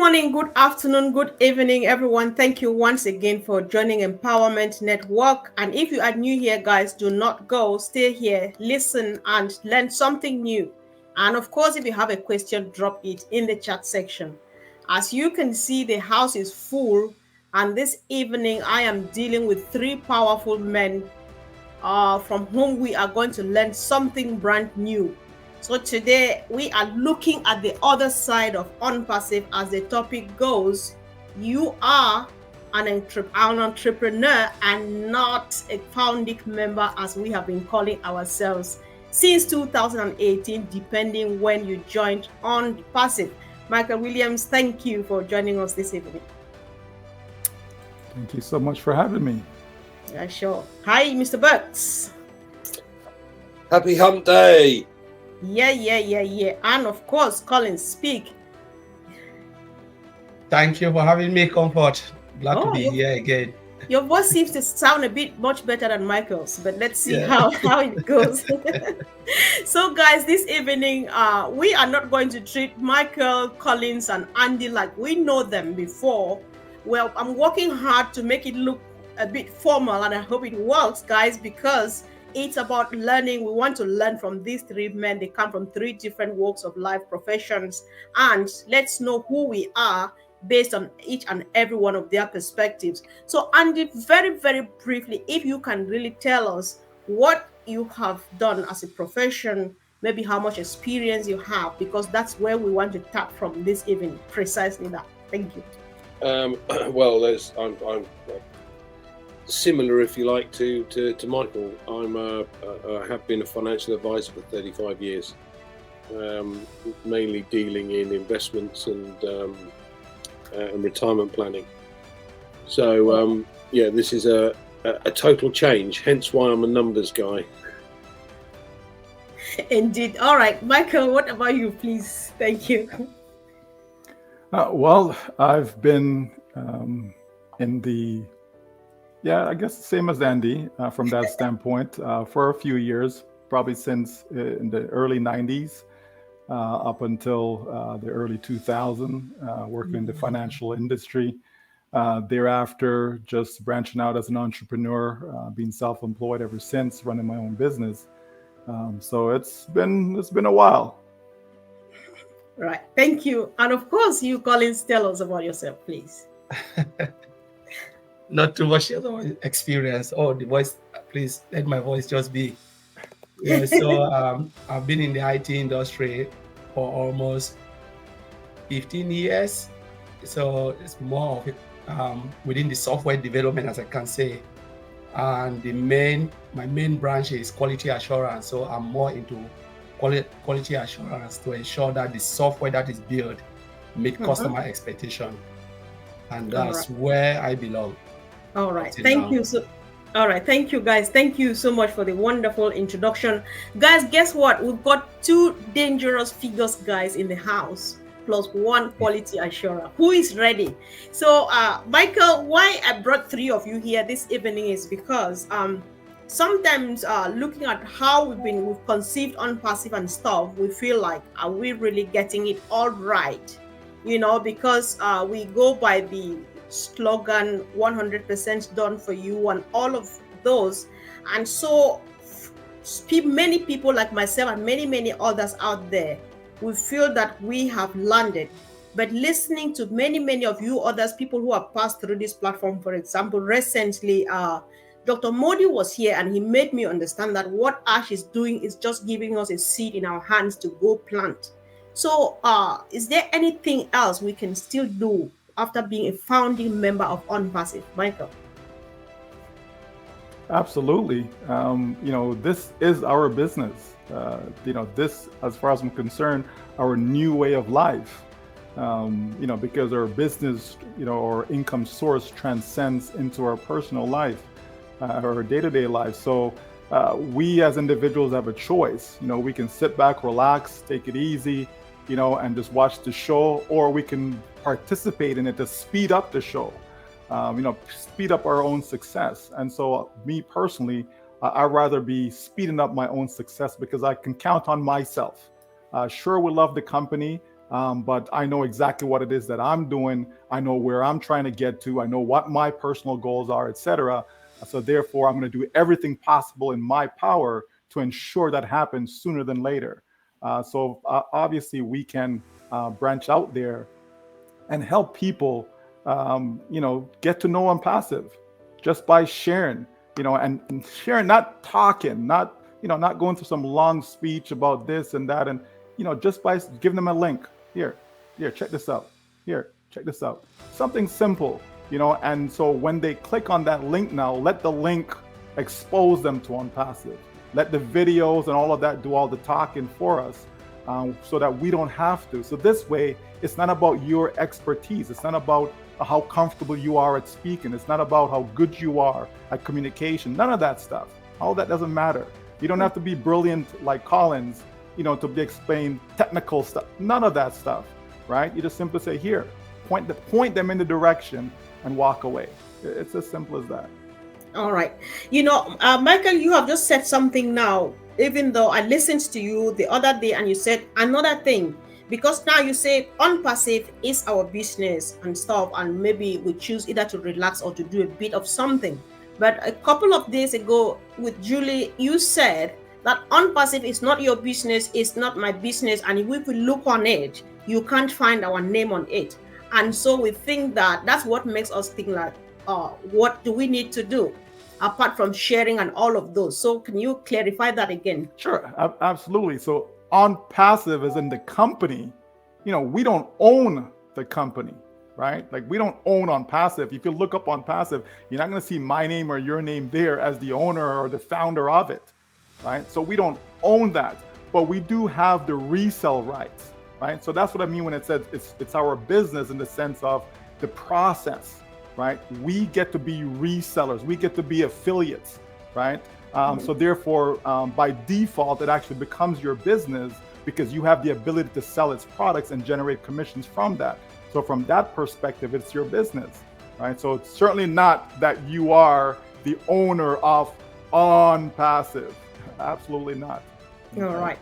morning, good afternoon, good evening, everyone. Thank you once again for joining Empowerment Network. And if you are new here, guys, do not go. Stay here, listen, and learn something new. And of course, if you have a question, drop it in the chat section. As you can see, the house is full. And this evening, I am dealing with three powerful men from whom we are going to learn something brand new. So today we are looking at the other side of ONPASSIVE. As the topic goes, you are an entrepreneur and not a founding member, as we have been calling ourselves since 2018, depending when you joined ONPASSIVE. Michael Williams, thank you for joining us this evening. Thank you so much for having me. Yeah, sure. Hi, Mr. Burks. Happy Hump Day. Yeah. And of course, Colin, speak. Thank you for having me, Comfort. Glad to be here again. Your voice seems to sound a bit much better than Michael's, but let's see how it goes. So, guys, this evening, we are not going to treat Michael, Collins, and Andy like we know them before. Well, I'm working hard to make it look a bit formal, and I hope it works, guys, because it's about learning. We want to learn from these three men. They come from three different walks of life, professions, and let's know who we are based on each and every one of their perspectives. So, Andy, very, very briefly, if you can really tell us what you have done as a profession, maybe how much experience you have, because that's where we want to tap from this evening, precisely that. Thank you. Well, I'm similar, if you like, to Michael. I have been a financial advisor for 35 years, mainly dealing in investments and retirement planning. So this is a total change, hence why I'm a numbers guy. Indeed. All right, Michael, what about you, please? Thank you. Well, I've been in the I guess the same as Andy from that standpoint for a few years, probably since in the early 90s up until the early 2000s, working in the financial industry. Thereafter, just branching out as an entrepreneur, being self-employed ever since, running my own business. So it's been a while. Right. Thank you. And of course, you, Collins, tell us about yourself, please. Not too much experience. Oh, the voice, please let my voice just be. Yeah, so I've been in the IT industry for almost 15 years. So it's more of it within the software development, as I can say. And my main branch is quality assurance. So I'm more into quality assurance to ensure that the software that is built meet customer expectation. And that's where I belong. All right. Thank you. All right. Thank you, guys. Thank you so much for the wonderful introduction. Guys, guess what? We've got two dangerous figures, guys, in the house, plus one quality assurer. Who is ready? So, Michael, why I brought three of you here this evening is because sometimes looking at how we've conceived ONPASSIVE and stuff, we feel like, are we really getting it all right? You know, because we go by the slogan 100% done for you and all of those. And so many people like myself and many others out there, we feel that we have landed. But listening to many of you others, people who have passed through this platform, for example, recently, Dr. Modi was here and he made me understand that what Ash is doing is just giving us a seed in our hands to go plant. So is there anything else we can still do after being a founding member of ONPASSIVE? Michael? Absolutely. This is our business. This, as far as I'm concerned, our new way of life. Because our business, our income source transcends into our personal life, our day-to-day life. So we as individuals have a choice. We can sit back, relax, take it easy, and just watch the show, or we can participate in it to speed up the show, speed up our own success. And so me personally, I'd rather be speeding up my own success because I can count on myself. Sure, we love the company, but I know exactly what it is that I'm doing. I know where I'm trying to get to. I know what my personal goals are, etc. So therefore, I'm going to do everything possible in my power to ensure that happens sooner than later. So obviously, we can branch out there and help people, get to know ONPASSIVE just by sharing, and sharing, not talking, not going through some long speech about this and that, and just by giving them a link. Here, check this out. Here, check this out. Something simple, and so when they click on that link now, let the link expose them to ONPASSIVE. Let the videos and all of that do all the talking for us, so that we don't have to. So this way, it's not about your expertise. It's not about how comfortable you are at speaking. It's not about how good you are at communication. None of that stuff. All that doesn't matter. You don't have to be brilliant like Collins, to be explained technical stuff. None of that stuff, right? You just simply say, here, point them in the direction and walk away. It's as simple as that. All right. Michael, you have just said something now, even though I listened to you the other day and you said another thing, because now you say ONPASSIVE is our business and stuff, and maybe we choose either to relax or to do a bit of something. But a couple of days ago with Julie, you said that ONPASSIVE is not your business, it's not my business, and if we look on it, you can't find our name on it. And so we think that's what makes us think like, what do we need to do apart from sharing and all of those? So can you clarify that again? Sure, absolutely. So ONPASSIVE is in the company. We don't own the company, right? Like, we don't own ONPASSIVE. If you look up ONPASSIVE, you're not going to see my name or your name there as the owner or the founder of it, right? So we don't own that, but we do have the resale rights, right? So that's what I mean when it says it's our business in the sense of the process, right? We get to be resellers. We get to be affiliates, right? So therefore, by default, it actually becomes your business because you have the ability to sell its products and generate commissions from that. So from that perspective, it's your business, right? So it's certainly not that you are the owner of ONPASSIVE. Absolutely not. All right.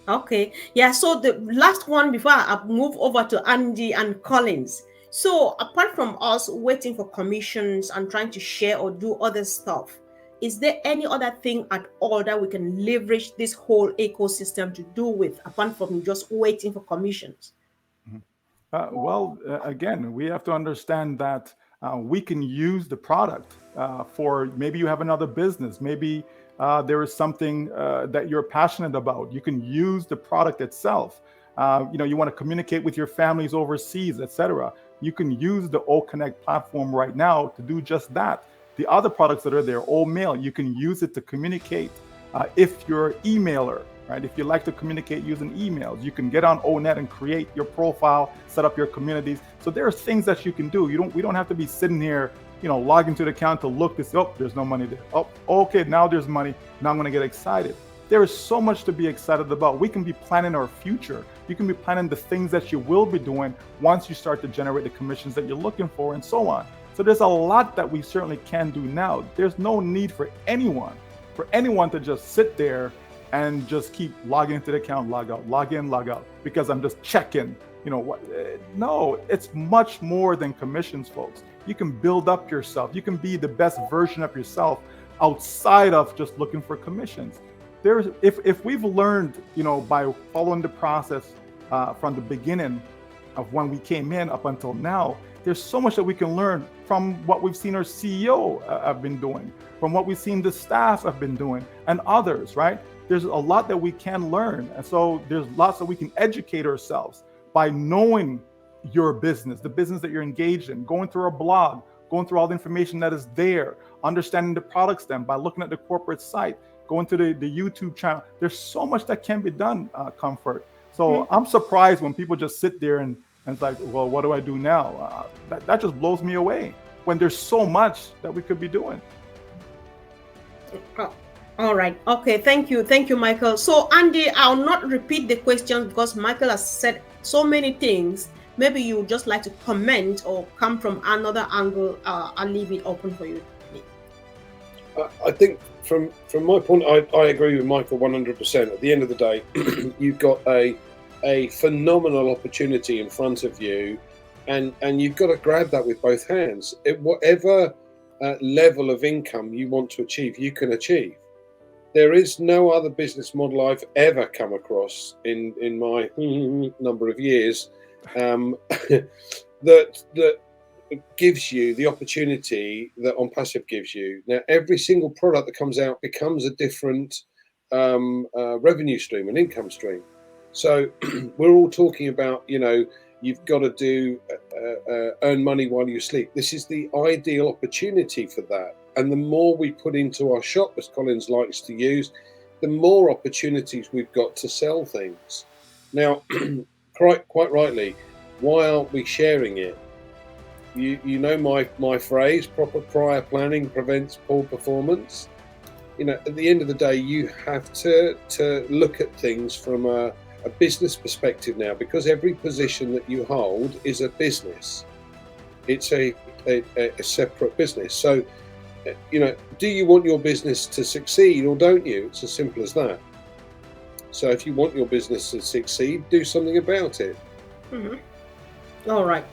Okay. Yeah. So the last one before I move over to Andy and Collins. So apart from us waiting for commissions and trying to share or do other stuff, is there any other thing at all that we can leverage this whole ecosystem to do with, apart from just waiting for commissions? Again, we have to understand that we can use the product for, maybe you have another business, maybe there is something that you're passionate about. You can use the product itself. You want to communicate with your families overseas, etc. You can use the OConnect platform right now to do just that. The other products that are there, OMail, you can use it to communicate. If you're an emailer, right? If you like to communicate using emails, you can get on ONet and create your profile, set up your communities. So there are things that you can do. We don't have to be sitting here, log into the account to look to see, oh, there's no money there. Oh, okay, now there's money. Now I'm going to get excited. There is so much to be excited about. We can be planning our future. You can be planning the things that you will be doing once you start to generate the commissions that you're looking for and so on. So there's a lot that we certainly can do now. There's no need for anyone to just sit there and just keep logging into the account, log out, log in, log out, because I'm just checking, No, it's much more than commissions, folks. You can build up yourself. You can be the best version of yourself outside of just looking for commissions. If we've learned, by following the process from the beginning of when we came in up until now, there's so much that we can learn from what we've seen our CEO have been doing, from what we've seen the staff have been doing, and others, right? There's a lot that we can learn. And so there's lots that we can educate ourselves by knowing your business, the business that you're engaged in, going through our blog, going through all the information that is there, understanding the products then by looking at the corporate site, going to the YouTube channel. There's so much that can be done, Comfort. So I'm surprised when people just sit there and it's like, well, what do I do now? That just blows me away when there's so much that we could be doing. All right. Okay. Thank you. Thank you, Michael. So, Andy, I'll not repeat the question because Michael has said so many things. Maybe you would just like to comment or come from another angle. I'll leave it open for you. I think from my point, I agree with Michael 100%. At the end of the day, you've got a a phenomenal opportunity in front of you, and you've got to grab that with both hands. Whatever level of income you want to achieve, you can achieve. There is no other business model I've ever come across in my number of years that gives you the opportunity that ONPASSIVE gives you. Now, every single product that comes out becomes a different revenue stream, an income stream. So we're all talking about, you've got to earn money while you sleep. This is the ideal opportunity for that. And the more we put into our shop, as Collins likes to use, the more opportunities we've got to sell things. Now, quite rightly, why aren't we sharing it? You know my phrase, proper prior planning prevents poor performance. At the end of the day, you have to look at things from a business perspective now, because every position that you hold is a business. It's a separate business. So, do you want your business to succeed or don't you? It's as simple as that. So if you want your business to succeed, do something about it. Mm-hmm. All right.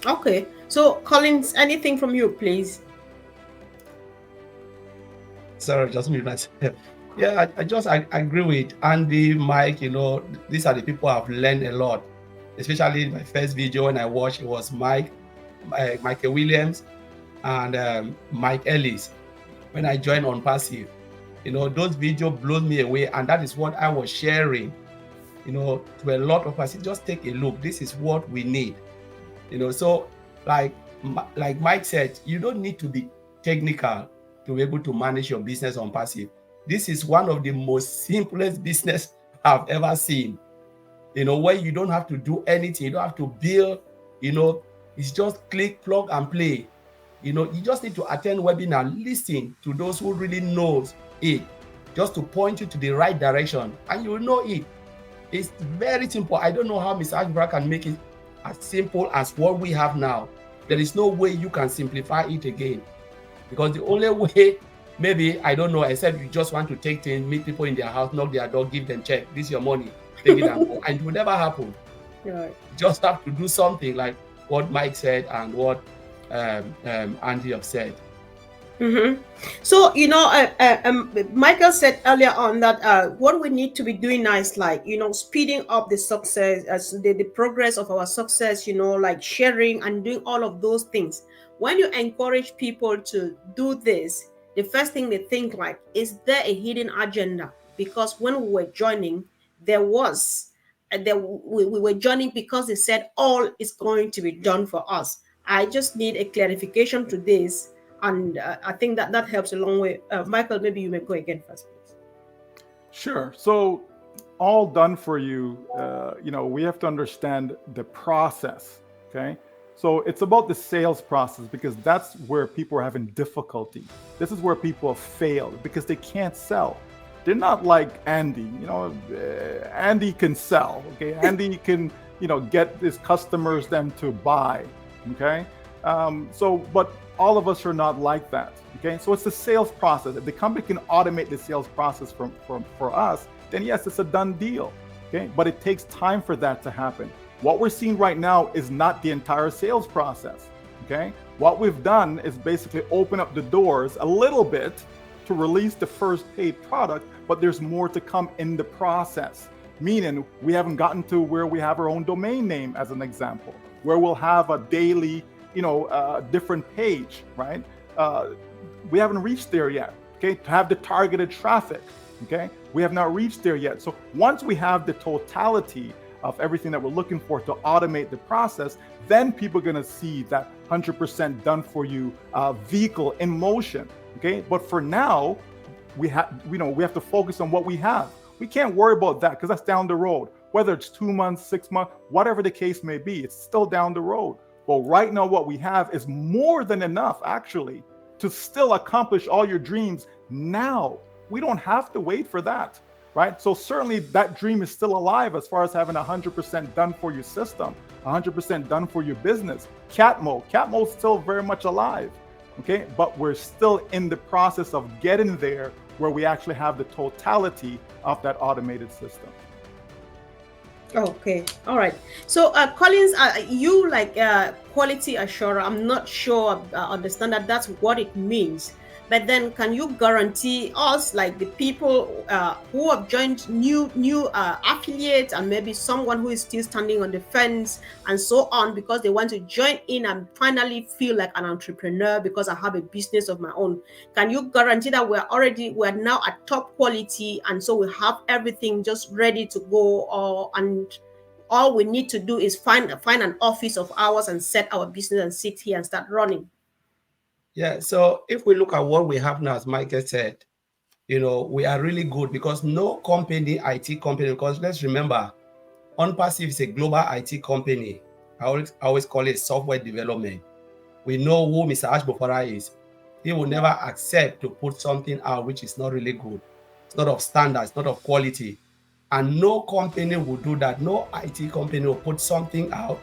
Okay. So, Collins, anything from you, please? Sorry, just mute myself. Yeah, I agree with Andy, Mike. These are the people I've learned a lot, especially in my first video when I watched. It was Michael Williams and Mike Ellis when I joined ONPASSIVE. Those videos blew me away, and that is what I was sharing, to a lot of us. Just take a look. This is what we need. So like Mike said, you don't need to be technical to be able to manage your business on ONPASSIVE. This is one of the most simplest business I've ever seen. Where you don't have to do anything, you don't have to build, it's just click, plug and play. You just need to attend webinar, listen to those who really knows it, just to point you to the right direction, and you will know it. It's very simple. I don't know how Mr. Ashbra can make it as simple as what we have now. There is no way you can simplify it again, because the only way, maybe, I don't know, except you just want to take things, meet people in their house, knock their door, give them check, this is your money, take it and go. And it will never happen. Right. You just have to do something like what Mike said and what Andy have said. Mm-hmm. So, Michael said earlier on that what we need to be doing now is speeding up the success, as the progress of our success, like sharing and doing all of those things. When you encourage people to do this, the first thing they think is there a hidden agenda? Because when we were joining, we were joining because they said all is going to be done for us. I just need a clarification to this. And I think that helps a long way. Michael, maybe you may go again first, please. Sure. So all done for you, we have to understand the process, okay? So it's about the sales process, because that's where people are having difficulty. This is where people have failed because they can't sell. They're not like Andy. Andy can sell, okay? Andy can, get his customers them to buy, okay? But all of us are not like that, okay? So it's the sales process. If the company can automate the sales process for us, then yes, it's a done deal, okay? But it takes time for that to happen. What we're seeing right now is not the entire sales process, okay? What we've done is basically open up the doors a little bit to release the first paid product, but there's more to come in the process, meaning we haven't gotten to where we have our own domain name, as an example, where we'll have a daily different page, right? We haven't reached there yet, okay? To have the targeted traffic, okay? We have not reached there yet. So once we have the totality of everything that we're looking for to automate the process, then people are gonna see that 100% done for you vehicle in motion, okay? But for now, we have to focus on what we have. We can't worry about that because that's down the road. Whether it's 2 months, 6 months, whatever the case may be, it's still down the road. But right now, what we have is more than enough, actually, to still accomplish all your dreams now. We don't have to wait for that, right? So certainly that dream is still alive as far as having 100% done for your system, 100% done for your business. Cat mode is still very much alive, okay? But we're still in the process of getting there where we actually have the totality of that automated system. Okay, all right. So, Collins, you like quality assurer. I'm not sure understand that that's what it means. But then, can you guarantee us, like the people who have joined new affiliates, and maybe someone who is still standing on the fence and so on, because they want to join in and finally feel like an entrepreneur because I have a business of my own? Can you guarantee that we're now at top quality, and so we have everything just ready to go, or and all we need to do is find an office of ours and set our business and sit here and start running? Yeah. So if we look at what we have now, as Michael said, we are really good because no company, IT company, because let's remember, ONPASSIVE is a global IT company. I always call it software development. We know who Mr. Mufareh is. He will never accept to put something out which is not really good. It's not of standards, not of quality. And no company will do that. No IT company will put something out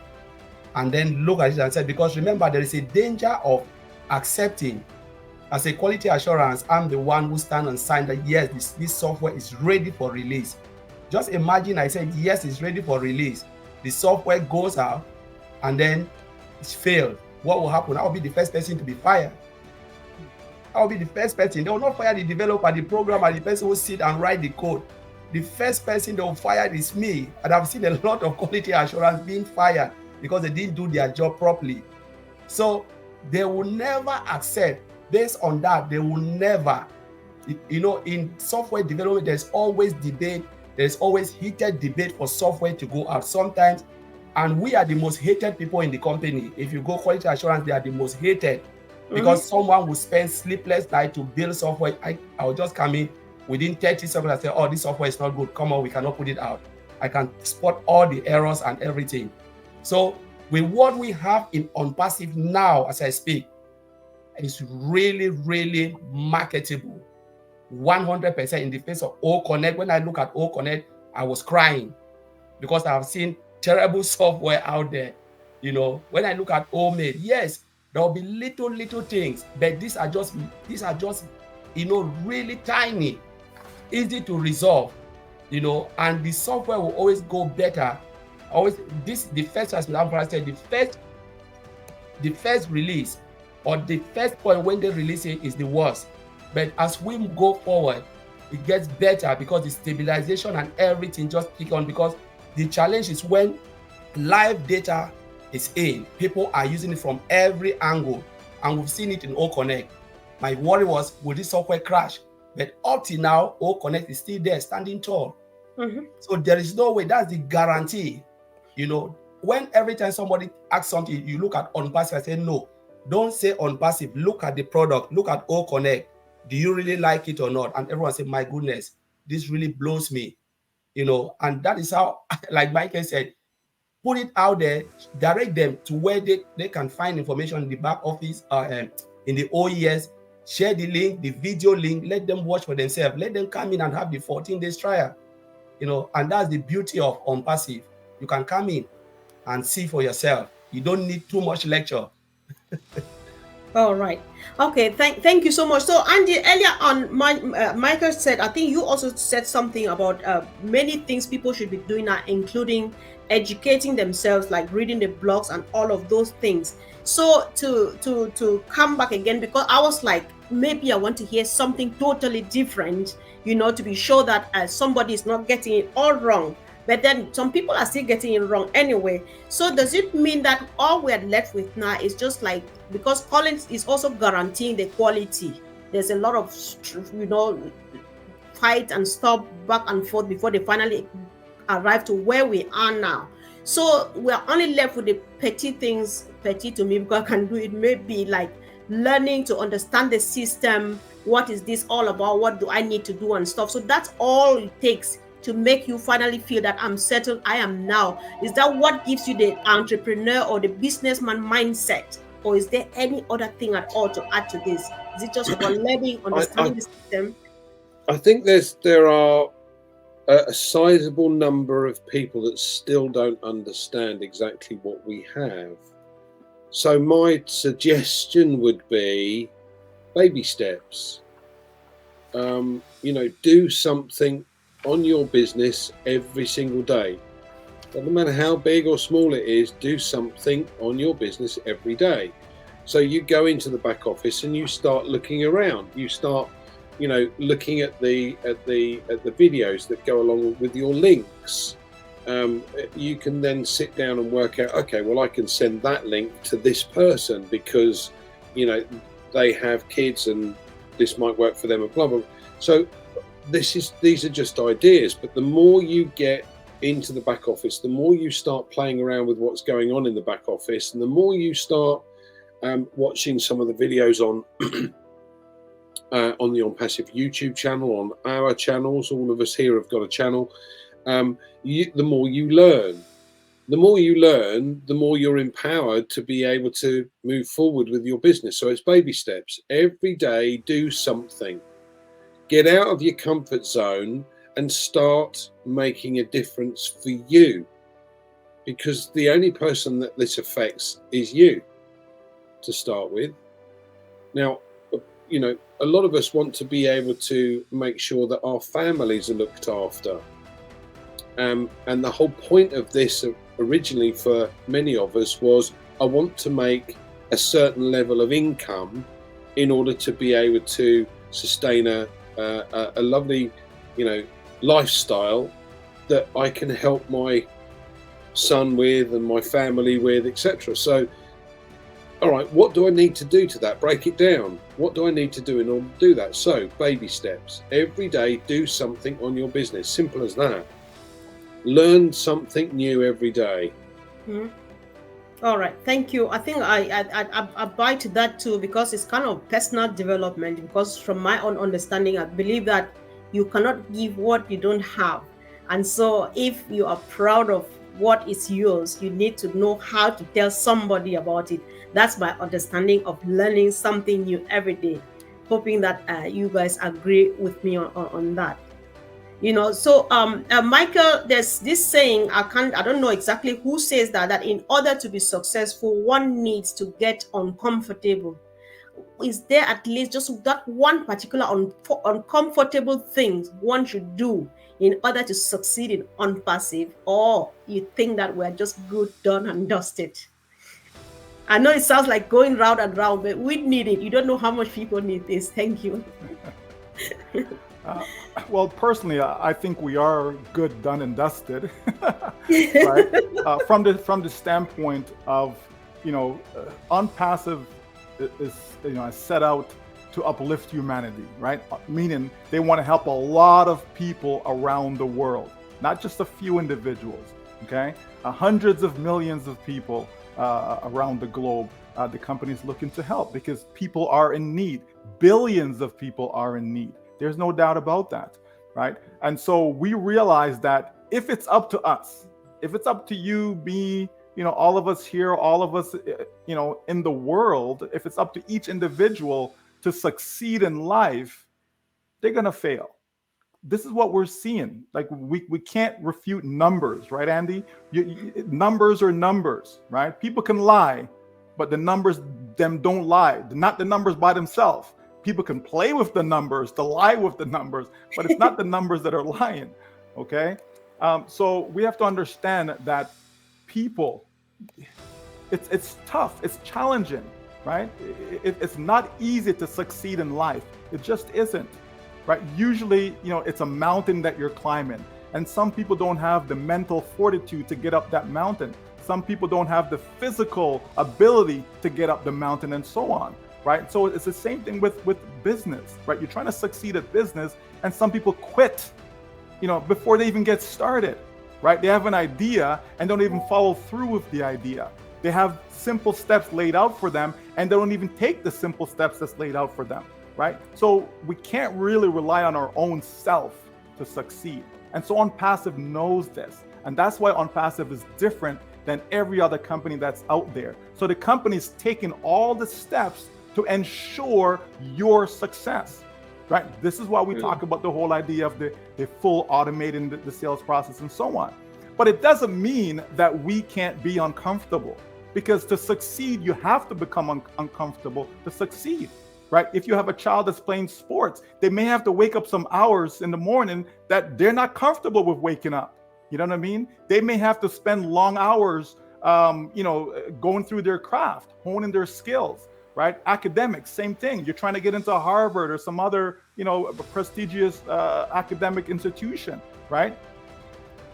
and then look at it and say, because remember, there is a danger of accepting. As a quality assurance, I'm the one who stand and sign that yes, this software is ready for release. Just imagine I said, yes, it's ready for release. The software goes out and then it's failed. What will happen? I'll be the first person to be fired. I'll be the first person. They will not fire the developer, the programmer, the person who sit and write the code. The first person they will fire is me. And I've seen a lot of quality assurance being fired because they didn't do their job properly. So they will never accept. Based on that, they will never. In software development, there's always debate. There's always heated debate for software to go out sometimes. And we are the most hated people in the company. If you go quality assurance, they are the most hated because someone will spend sleepless night to build software. I'll just come in within 30 seconds and say, oh, this software is not good. Come on, we cannot put it out. I can spot all the errors and everything. So with what we have in ONPASSIVE now, as I speak, it's really, really marketable. 100% in the face of OConnect. When I look at OConnect, I was crying because I've seen terrible software out there. When I look at OMail, yes, there will be little things, but these are just really tiny, easy to resolve, and the software will always go better. The first, as I said, the first release or the first point when they release it is the worst. But as we go forward, it gets better because the stabilization and everything just kick on, because the challenge is when live data is in, people are using it from every angle, and we've seen it in OConnect. My worry was, will this software crash? But up till now, OConnect is still there, standing tall. So there is no way. That's the guarantee. When every time somebody asks something, you look at ONPASSIVE and say, no, don't say ONPASSIVE. Look at the product. Look at OConnect. Do you really like it or not? And everyone say, my goodness, this really blows me. And that is how, like Michael said, put it out there, direct them to where they can find information in the back office, in the OES, share the link, the video link, let them watch for themselves, let them come in and have the 14 days trial, and that's the beauty of ONPASSIVE. You can come in and see for yourself. You don't need too much lecture. All right. Okay. Thank you so much. So, Andy, earlier on, Michael said, I think you also said something about many things people should be doing now, including educating themselves, like reading the blogs and all of those things. So, to come back again, because I was like, maybe I want to hear something totally different, to be sure that somebody is not getting it all wrong. But then some people are still getting it wrong anyway. So does it mean that all we're left with now is just like, because Collins is also guaranteeing the quality, there's a lot of, fight and stop back and forth before they finally arrive to where we are now. So we're only left with the petty things, petty to me, because I can do it, maybe like learning to understand the system. What is this all about? What do I need to do and stuff? So that's all it takes to make you finally feel that I'm settled, I am now. Is that what gives you the entrepreneur or the businessman mindset? Or is there any other thing at all to add to this? Is it just for learning, understanding the system? I think there are a sizable number of people that still don't understand exactly what we have. So my suggestion would be baby steps. Do something on your business every single day. doesn't matter how big or small it is, do something on your business every day. So you go into the back office and you start looking around. You start, looking at the videos that go along with your links. You can then sit down and work out, okay, well, I can send that link to this person because, they have kids and this might work for them and blah, blah. So these are just ideas, but the more you get into the back office, the more you start playing around with what's going on in the back office, and the more you start watching some of the videos on the ONPASSIVE YouTube channel, on our channels, all of us here have got a channel, the more you learn. The more you learn, the more you're empowered to be able to move forward with your business. So it's baby steps. Every day, do something. Get out of your comfort zone and start making a difference for you. Because the only person that this affects is you, to start with. Now, a lot of us want to be able to make sure that our families are looked after. And the whole point of this originally for many of us was, I want to make a certain level of income in order to be able to sustain a lovely, lifestyle that I can help my son with and my family with, etc. So, all right, what do I need to do to that? Break it down. What do I need to do in order to do that? So, baby steps. Every day, do something on your business. Simple as that. Learn something new every day. Mm-hmm. All right, thank you. I think I buy to that too, because it's kind of personal development. Because from my own understanding, I believe that you cannot give what you don't have. And so if you are proud of what is yours, you need to know how to tell somebody about it. That's my understanding of learning something new every day. Hoping that you guys agree with me on that. So Michael, there's this saying, I don't know exactly who says that in order to be successful, one needs to get uncomfortable. Is there at least just that one particular uncomfortable thing one should do in order to succeed in ONPASSIVE, or you think that we're just good, done and dusted? I know it sounds like going round and round, but we need it. You don't know how much people need this. Thank you. Well, personally, I think we are good, done, and dusted, right? From the standpoint of, ONPASSIVE is set out to uplift humanity, right? Meaning they want to help a lot of people around the world, not just a few individuals. Okay, hundreds of millions of people around the globe. The company's looking to help because people are in need. Billions of people are in need. There's no doubt about that, right? And so we realize that if it's up to us, if it's up to you, me, all of us here, all of us, in the world, if it's up to each individual to succeed in life, they're going to fail. This is what we're seeing. Like we can't refute numbers, right, Andy? Numbers are numbers, right? People can lie, but the numbers them don't lie. Not the numbers by themselves. People can play with the numbers, to lie with the numbers, but it's not the numbers that are lying, okay? So we have to understand that people, it's tough, it's challenging, right? It's not easy to succeed in life. It just isn't, right? Usually, it's a mountain that you're climbing, and some people don't have the mental fortitude to get up that mountain. Some people don't have the physical ability to get up the mountain, and so on. Right? So it's the same thing with business, right? You're trying to succeed at business, and some people quit, before they even get started, right? They have an idea and don't even follow through with the idea. They have simple steps laid out for them, and they don't even take the simple steps that's laid out for them, right? So we can't really rely on our own self to succeed. And so ONPASSIVE knows this. And that's why ONPASSIVE is different than every other company that's out there. So the company's taking all the steps to ensure your success, right? This is why we talk about the whole idea of the full automating the sales process and so on. But it doesn't mean that we can't be uncomfortable, because to succeed, you have to become uncomfortable to succeed, right? If you have a child that's playing sports, they may have to wake up some hours in the morning that they're not comfortable with waking up. You know what I mean? They may have to spend long hours, going through their craft, honing their skills, right? Academics, same thing. You're trying to get into Harvard or some other, prestigious academic institution, right?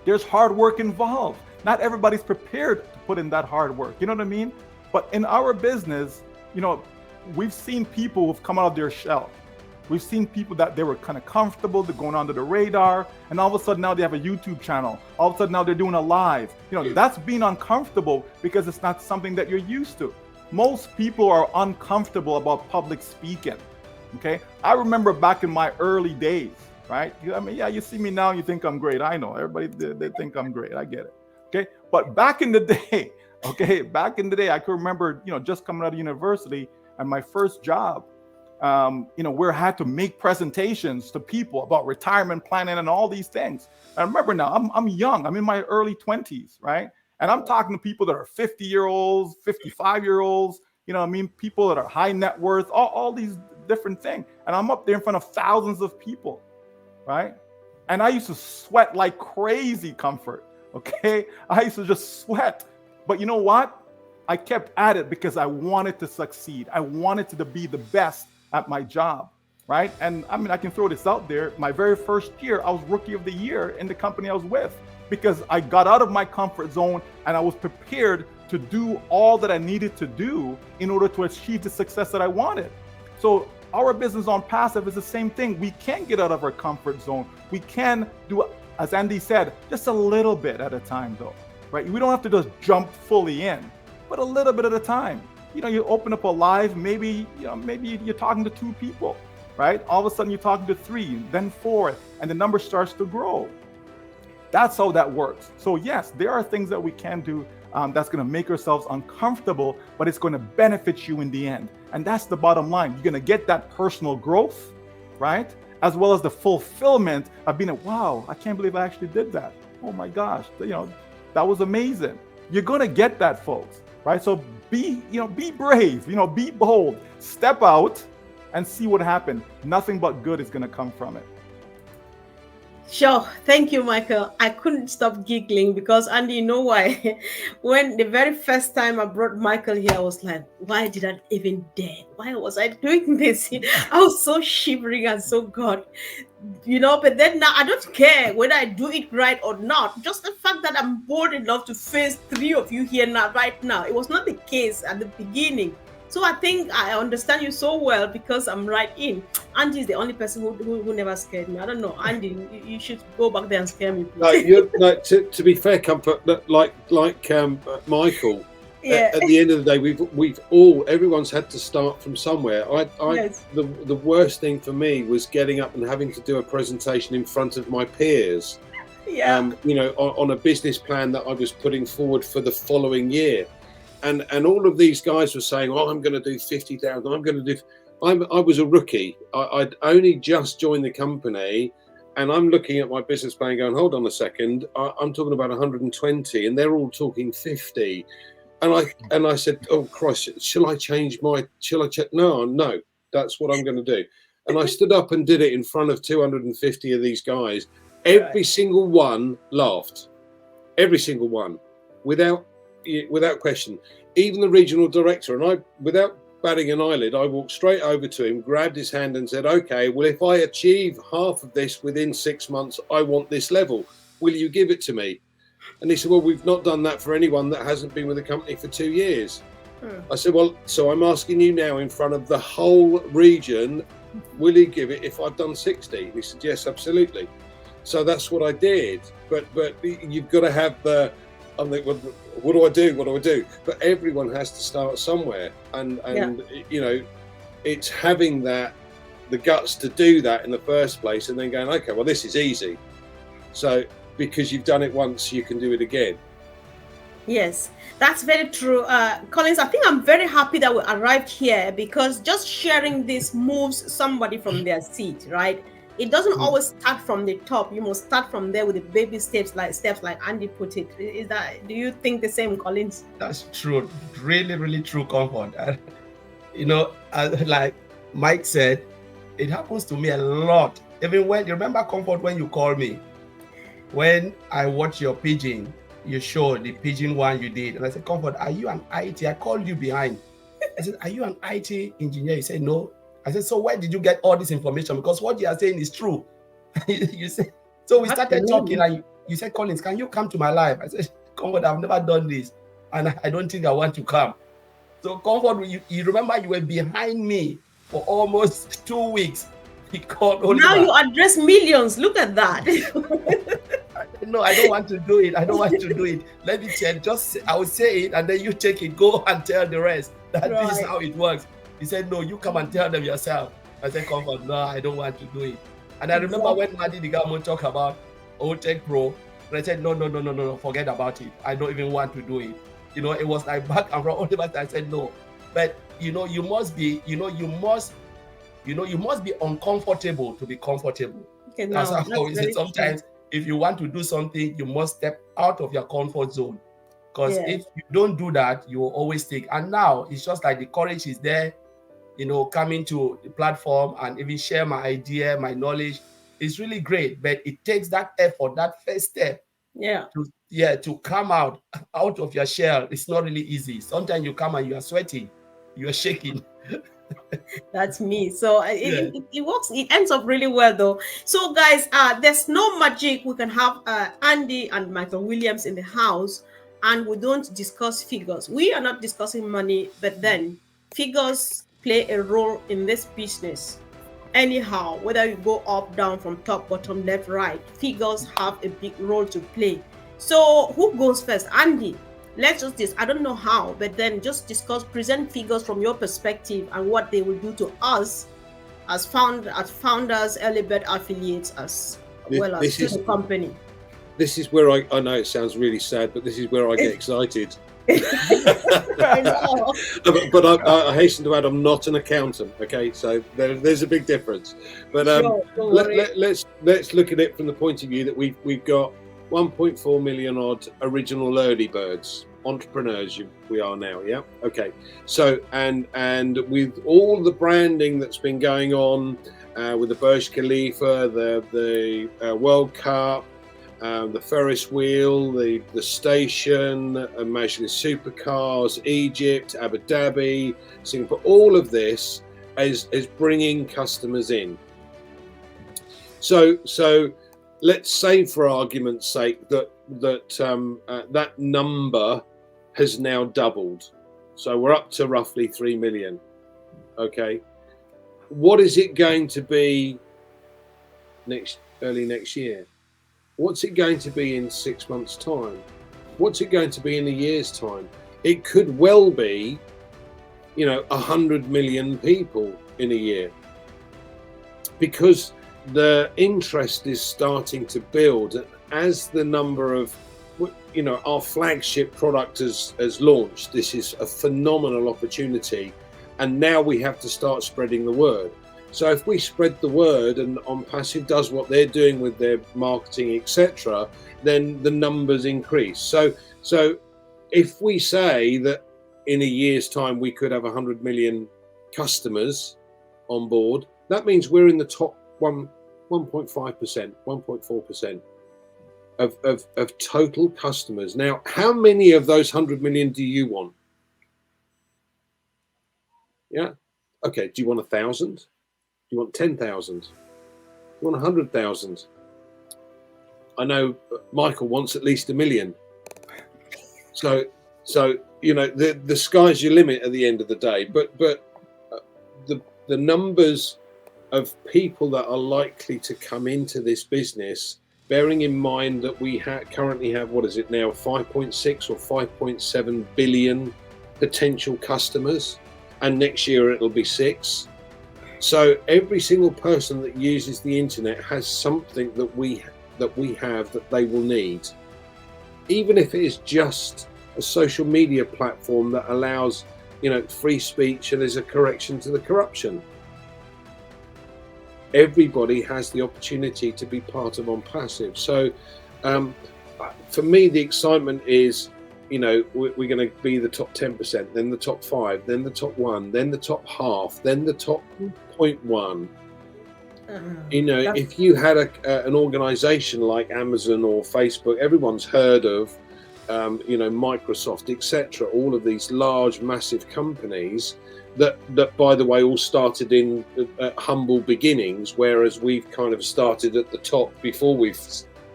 There's hard work involved. Not everybody's prepared to put in that hard work. You know what I mean? But in our business, we've seen people who've come out of their shell. We've seen people that they were kind of comfortable, they're going under the radar, and all of a sudden now they have a YouTube channel. All of a sudden now they're doing a live. That's being uncomfortable because it's not something that you're used to. Most people are uncomfortable about public speaking, okay? I remember back in my early days, right? I mean, yeah, you see me now, you think I'm great. I know, everybody, they think I'm great, I get it, okay? But back in the day, I can remember, just coming out of university and my first job, where I had to make presentations to people about retirement planning and all these things. I remember now, I'm young, I'm in my early 20s, right? And I'm talking to people that are 50-year-olds, 55-year-olds, people that are high net worth, all these different things. And I'm up there in front of thousands of people, right? And I used to sweat like crazy, Comfort, okay? I used to just sweat. But you know what? I kept at it because I wanted to succeed. I wanted to be the best at my job, right? And I mean, I can throw this out there. My very first year, I was Rookie of the Year in the company I was with because I got out of my comfort zone and I was prepared to do all that I needed to do in order to achieve the success that I wanted. So our business on Passive is the same thing. We can get out of our comfort zone. We can do, as Andy said, just a little bit at a time though, right? We don't have to just jump fully in, but a little bit at a time. You open up a live, maybe you're talking to 2 people, right? All of a sudden you're talking to 3, then 4, and the number starts to grow. That's how that works. So yes, there are things that we can do that's going to make ourselves uncomfortable, but it's going to benefit you in the end. And that's the bottom line. You're going to get that personal growth, right? As well as the fulfillment of being wow, I can't believe I actually did that. Oh my gosh, that was amazing. You're going to get that, folks, right? So be brave, be bold, step out and see what happens. Nothing but good is going to come from it. Sure. Thank you, Michael. I couldn't stop giggling because, Andy, you know why? When the very first time I brought Michael here, I was like, why did I even dare? Why was I doing this? I was so shivering and so God, but then now I don't care whether I do it right or not. Just the fact that I'm bold enough to face 3 of you here now, right now. It was not the case at the beginning. So I think I understand you so well because I'm right in. Andy is the only person who never scared me. I don't know, Andy, you should go back there and scare me, please. To be fair, Comfort, like Michael. Yeah. At the end of the day, everyone's had to start from somewhere. Yes. The worst thing for me was getting up and having to do a presentation in front of my peers. Yeah. On a business plan that I was putting forward for the following year. And all of these guys were saying, "Oh, I'm going to do 50,000. I'm going to do." I was a rookie. I'd only just joined the company, and I'm looking at my business plan, going, "Hold on a second. I'm talking about 120, and they're all talking 50." And I said, "Oh Christ, shall I change my? Shall I check? No, that's what I'm going to do." And I stood up and did it in front of 250 of these guys. Every single one laughed. Every single one, without question. Even the regional director, and I, without batting an eyelid, I walked straight over to him, grabbed his hand and said, "Okay, well, if I achieve half of this within 6 months, I want this level. Will you give it to me?" And he said, "Well, we've not done that for anyone that hasn't been with the company for 2 years." I said, "Well, so I'm asking you now in front of the whole region, will you give it if I've done 60? And he said, "Yes, absolutely." So that's what I did. But you've got to have the, I'm like, what do I do? What do I do? But everyone has to start somewhere, and it's having the guts to do that in the first place, and then going, okay, well, this is easy. So because you've done it once, you can do it again. Yes, that's very true. Collins, I think I'm very happy that we arrived here because just sharing this moves somebody from their seat, right? It doesn't always start from the top. You must start from there with the baby steps like Andy put it. Do you think the same, Collins? That's true. Really, really true, Comfort. Like Mike said, it happens to me a lot. Even when you remember, Comfort, when you call me, when I watched your pigeon, you showed the pigeon one you did, and I said, Comfort, are you an IT? I called you behind. I said, are you an IT engineer? You said, no. I said, so where did you get all this information? Because what you are saying is true. You said, so we started talking, and you said, Collins, can you come to my live? I said, Comfort, I've never done this, and I don't think I want to come. So Comfort, you remember you were behind me for almost 2 weeks. He called Oliver. Now you address millions. Look at that. No, I don't want to do it. I don't want to do it. Let me tell. I will say it, and then you take it. Go and tell the rest. This is how it works. He said, no, you come and tell them yourself. I said, Comfort, no, I don't want to do it. And I remember when Madi Digamo talked about OTech Pro, and I said, no, forget about it. I don't even want to do it. It was like back and forth. I said no, but you must be, you must be uncomfortable to be comfortable. Okay, that's how it is. Sometimes if you want to do something, you must step out of your comfort zone, because if you don't do that, you will always take. And now it's just like the courage is there, coming to the platform and even share my idea, my knowledge. It's really great, but it takes that effort, that first step. To come out of your shell. It's not really easy. Sometimes you come and you are sweating, you are shaking. That's me. So it works. It ends up really well though. So guys, there's no magic. We can have Andy and Michael Williams in the house, and we don't discuss figures. We are not discussing money, but then figures play a role in this business. Anyhow, whether you go up, down, from top, bottom, left, right, figures have a big role to play. So who goes first? Andy, let's just this. I don't know how, but then just present figures from your perspective and what they will do to us as founders, early bird affiliates, as well as to the company. This is where I know it sounds really sad, but this is where I get excited. But I hasten to add, I'm not an accountant. Okay, so there's a big difference. But let's look at it from the point of view that we've got 1.4 million odd original early birds, entrepreneurs. We are now, yeah. Okay, so and with all the branding that's been going on with the Burj Khalifa, the World Cup, the Ferris wheel, the station, Majlis Supercars, Egypt, Abu Dhabi, Singapore, all of this is bringing customers in. So let's say, for argument's sake, that number has now doubled. So we're up to roughly 3 million. Okay, what is it going to be early next year? What's it going to be in 6 months' time? What's it going to be in a year's time? It could well be, 100 million people in a year, because the interest is starting to build as the number of, our flagship product has launched. This is a phenomenal opportunity, and now we have to start spreading the word. So if we spread the word and ONPASSIVE does what they're doing with their marketing, etc., then the numbers increase. So if we say that in a year's time we could have 100 million customers on board, that means we're in the top 1.5%, 1.4% of total customers. Now, how many of those 100 million do you want? Yeah. Okay. Do you want 1,000? Do you want 10,000? Do you want 100,000? I know Michael wants at least 1 million. So the sky's your limit at the end of the day. But the numbers of people that are likely to come into this business, bearing in mind that we currently have, what is it now, 5.6 or 5.7 billion potential customers, and next year it'll be 6. So every single person that uses the internet has something that we have that they will need, even if it is just a social media platform that allows, free speech and there's a correction to the corruption. Everybody has the opportunity to be part of ONPASSIVE. So for me, the excitement is, we're going to be the top 10%, then the top 5, then the top 1, then the top half, then the top 0.1. You know, That's- if you had an organization like Amazon or Facebook, everyone's heard of, you know, Microsoft, etc. All of these large, massive companies that, by the way, all started in humble beginnings, whereas we've kind of started at the top before we've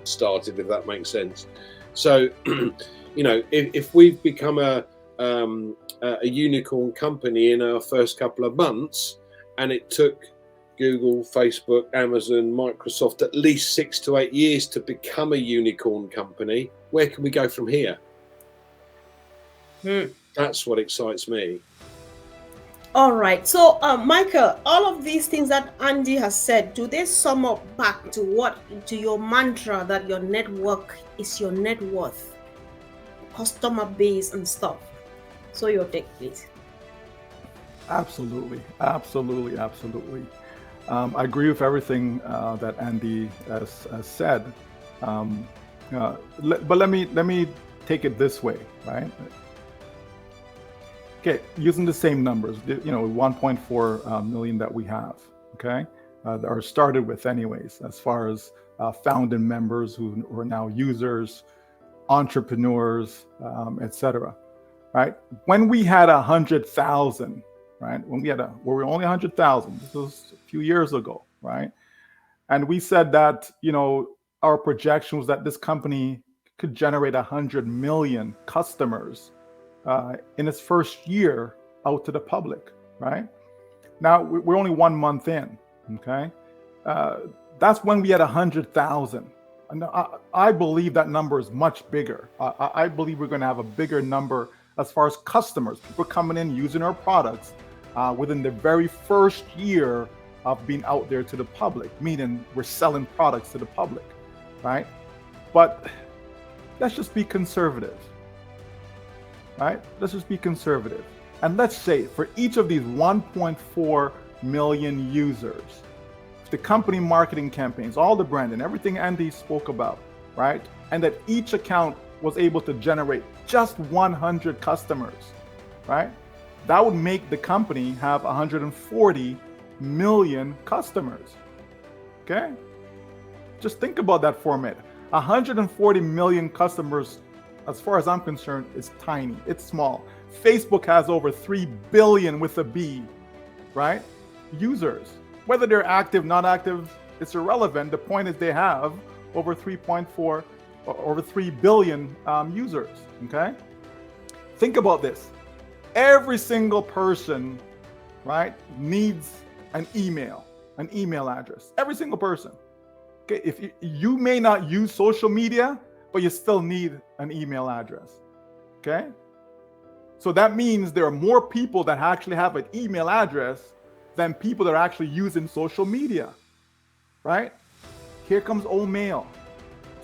started, if that makes sense. So, you know, if we've become a unicorn company in our first couple of months, and it took Google, Facebook, Amazon, Microsoft at least 6 to 8 years to become a unicorn company, where can we go from here? That's what excites me. All right. So, Michael, all of these things that Andy has said, do they sum up back to your mantra that your network is your net worth, customer base and stuff? So your take, please. Absolutely. I agree with everything that Andy has said. But let me take it this way, right? Okay, using the same numbers, you know, 1.4 million that we have, okay, that are started with anyways, as far as founding members who are now users, entrepreneurs, etc. Right? When we had 100,000, right? When we were only 100,000. This was a few years ago, right? And we said that, you know, our projection was that this company could generate 100 million customers in its first year out to the public, right? Now we're only 1 month in, okay? That's when we had 100,000. And I believe that number is much bigger. I believe we're going to have a bigger number as far as customers, people coming in using our products within the very first year of being out there to the public, meaning we're selling products to the public, right? But let's just be conservative. Right? Let's just be conservative. And let's say for each of these 1.4 million users, the company marketing campaigns, all the branding, everything Andy spoke about, right? And that each account was able to generate just 100 customers, right? That would make the company have 140 million customers, okay? Just think about that for a minute. 140 million customers, as far as I'm concerned, is tiny. It's small. Facebook has over 3 billion with a B, right? Users. Whether they're active, not active, it's irrelevant. The point is they have over 3.4, over 3 billion users, okay? Think about this. Every single person, right, needs an email address. Every single person. Okay, if you may not use social media, but you still need an email address, okay? So that means there are more people that actually have an email address than people that are actually using social media, right? Here comes OMail.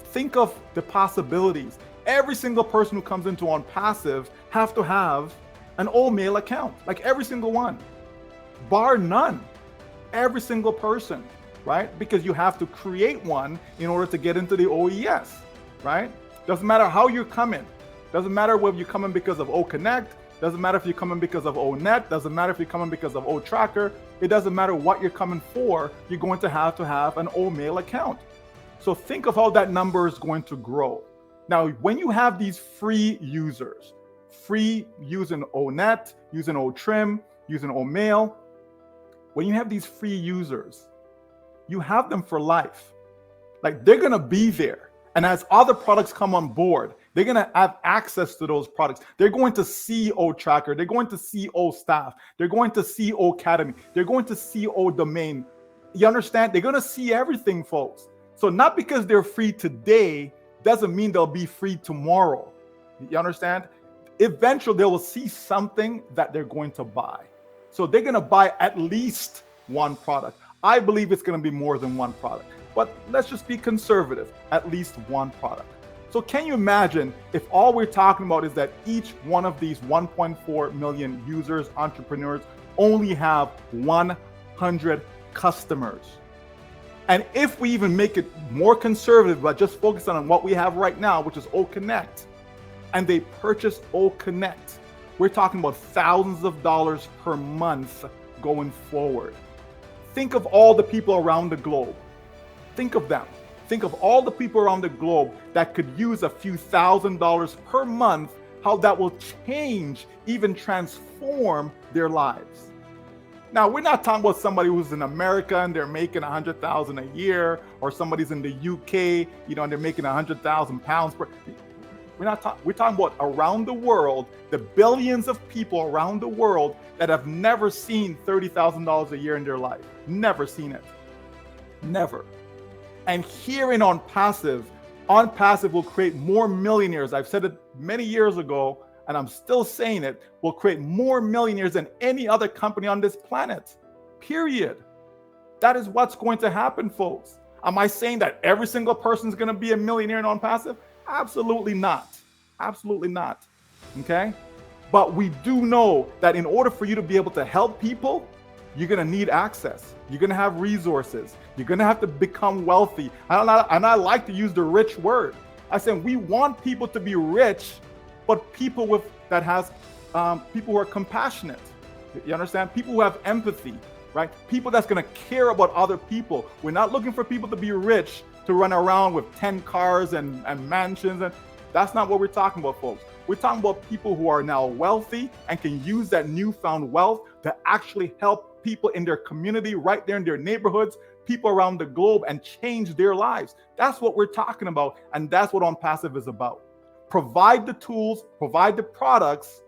Think of the possibilities. Every single person who comes into ONPASSIVE have to have an OMail account, like every single one, bar none, every single person, right? Because you have to create one in order to get into the OES. Right? Doesn't matter how you're coming. Doesn't matter whether you're coming because of OConnect. Doesn't matter if you're coming because of ONet. Doesn't matter if you're coming because of OTracker. It doesn't matter what you're coming for. You're going to have an OMail account. So think of how that number is going to grow. Now, when you have these free users, free using ONet, using OTrim, using OMail, when you have these free users, you have them for life. Like they're going to be there. And as other products come on board, they're going to have access to those products. They're going to see OTracker. They're going to see OStaff. They're going to see OCademey. They're going to see ODomain. You understand? They're going to see everything, folks. So not because they're free today doesn't mean they'll be free tomorrow. You understand? Eventually, they will see something that they're going to buy. So they're going to buy at least one product. I believe it's going to be more than one product. But let's just be conservative, at least one product. So can you imagine if all we're talking about is that each one of these 1.4 million users, entrepreneurs, only have 100 customers? And if we even make it more conservative, but just focus on what we have right now, which is OConnect, and they purchase OConnect, we're talking about thousands of dollars per month going forward. Think of all the people around the globe. Think of them. Think of all the people around the globe that could use a few $1,000s per month, how that will change, even transform their lives. Now, we're not talking about somebody who's in America and they're making 100,000 a year, or somebody's in the UK, and they're making 100,000 pounds per. We're talking about around the world, the billions of people around the world that have never seen $30,000 a year in their life. Never seen it. Never. And here in ONPASSIVE will create more millionaires. I've said it many years ago, and I'm still saying it, will create more millionaires than any other company on this planet. Period. That is what's going to happen, folks. Am I saying that every single person is going to be a millionaire in ONPASSIVE? Absolutely not. Absolutely not. Okay? But we do know that in order for you to be able to help people, you're going to need access. You're going to have resources. You're going to have to become wealthy. And I like to use the rich word. I said we want people to be rich, but people people who are compassionate. You understand? People who have empathy, right? People that's going to care about other people. We're not looking for people to be rich to run around with 10 cars and mansions. And that's not what we're talking about, folks. We're talking about people who are now wealthy and can use that newfound wealth to actually help people in their community, right there in their neighborhoods, people around the globe, and change their lives. That's what we're talking about, and that's what ONPASSIVE is about. Provide the tools, provide the products,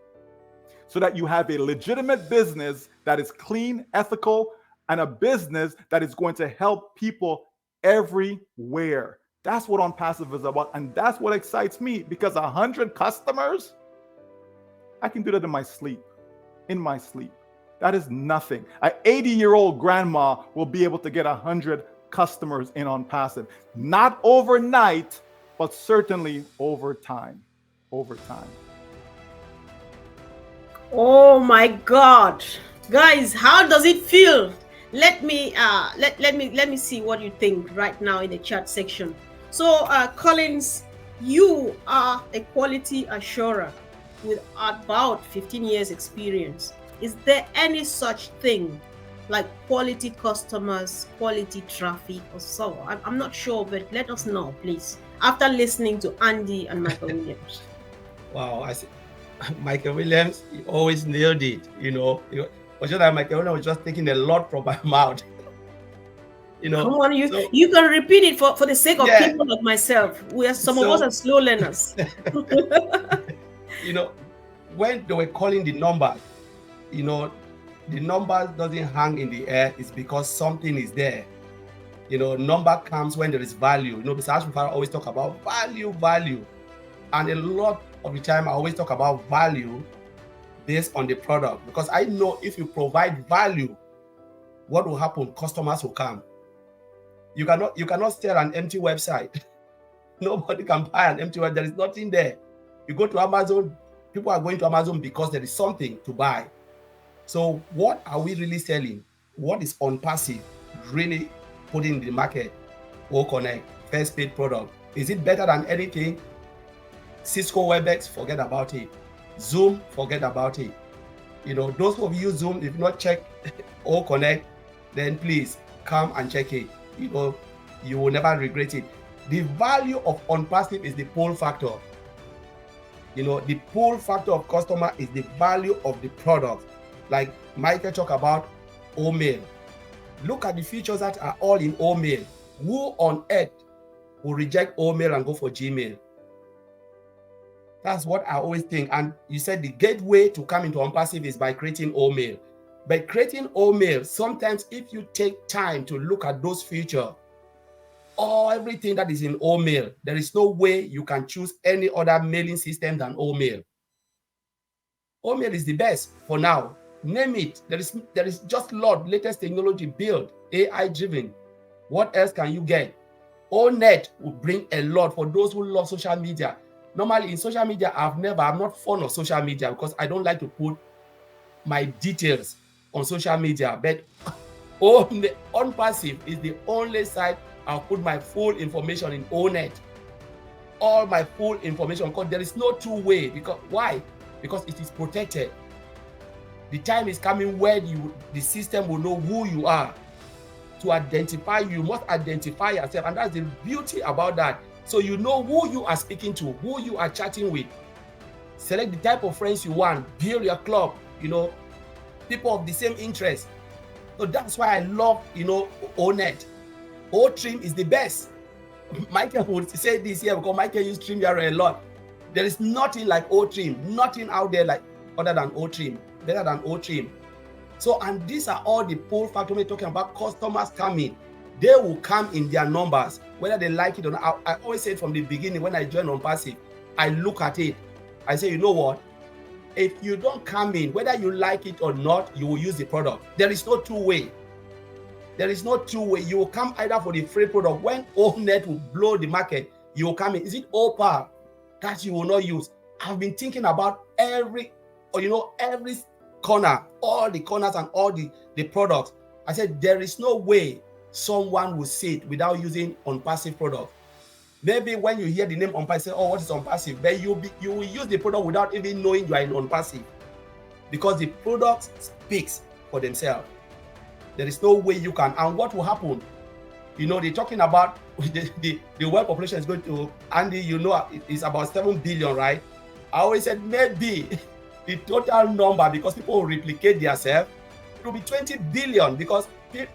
so that you have a legitimate business that is clean, ethical, and a business that is going to help people everywhere. That's what ONPASSIVE is about, and that's what excites me, because 100 customers, I can do that in my sleep. That is nothing. An 80-year-old grandma will be able to get 100 customers in ONPASSIVE. Not overnight, but certainly over time. Oh my God, guys, how does it feel? Let me see what you think right now in the chat section. So Collins, you are a quality assurer with about 15 years experience. Is there any such thing like quality customers, quality traffic, or so? I'm not sure, but let us know, please, after listening to Andy and Michael Williams. Wow, I see. Michael Williams, he always nailed it. For sure that Michael Williams was just taking a lot from my mouth. Come on, you can repeat it for the sake of people like myself. Some of us are slow learners. When they were calling the numbers, the numbers doesn't hang in the air. It's because something is there. Number comes when there is value. Mr. Mufareh always talk about value. And a lot of the time, I always talk about value based on the product. Because I know if you provide value, what will happen? Customers will come. You cannot stare at an empty website. Nobody can buy an empty website. There is nothing there. You go to Amazon, people are going to Amazon because there is something to buy. So what are we really selling? What is ONPASSIVE really putting in the market? OConnect, first paid product. Is it better than anything? Cisco WebEx, forget about it. Zoom, forget about it. Those who use Zoom, if not check OConnect, then please come and check it. You will never regret it. The value of ONPASSIVE is the pull factor. The pull factor of customer is the value of the product. Like Michael talked about OMail. Look at the features that are all in OMail. Who on earth will reject OMail and go for Gmail? That's what I always think. And you said the gateway to come into ONPASSIVE is by creating OMail. By creating OMail, sometimes if you take time to look at those features, everything that is in OMail, there is no way you can choose any other mailing system than OMail. OMail is the best for now. Name it. There is just latest technology built, AI driven. What else can you get? ONet will bring a lot for those who love social media. Normally in social media, I'm not fond of social media because I don't like to put my details on social media. But ONPASSIVE is the only site I'll put my full information in ONet. All my full information, because there is no two-way. Because why? Because it is protected. The time is coming where the system will know who you are. to identify. You must identify yourself, and that's the beauty about that. So you know who you are speaking to, who you are chatting with. Select the type of friends you want, build your club, you know, people of the same interest. So that's why I love, you know, ONet. OTrim is the best. Michael would say this here because Michael used StreamYard a lot. There is nothing like OTrim, nothing out there like other than OTrim, better than OTrim. So, and these are all the pull factor we're talking about. Customers coming, they will come in their numbers, whether they like it or not. I always say from the beginning when I joined ONPASSIVE, I look at it. I say, you know what? If you don't come in, whether you like it or not, you will use the product. There is no two-way. There is no two-way. You will come either for the free product. When ONet will blow the market, you will come in. Is it OPA that you will not use? I've been thinking about every corner, all the corners and all the products. I said, there is no way someone will sit without using ONPASSIVE product. Maybe when you hear the name ONPASSIVE, say, oh, what is ONPASSIVE? But you will use the product without even knowing you are in ONPASSIVE, because the product speaks for themselves. There is no way you can. And what will happen? You know, they're talking about the world population is going to, Andy, you know, it's about 7 billion, right? I always said maybe the total number, because people will replicate themselves, it will be 20 billion, because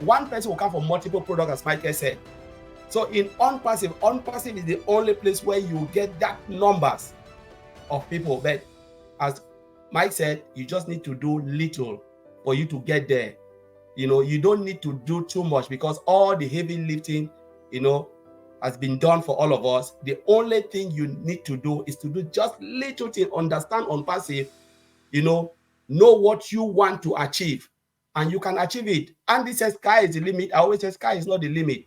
one person will come from multiple products, as Michael said. So in ONPASSIVE is the only place where you get that numbers of people. But as Mike said, you just need to do little for you to get there. You know, you don't need to do too much, because all the heavy lifting, you know, has been done for all of us. The only thing you need to do is to do just little thing, understand ONPASSIVE, you know what you want to achieve, and you can achieve it. Andy says sky is the limit. I always say sky is not the limit.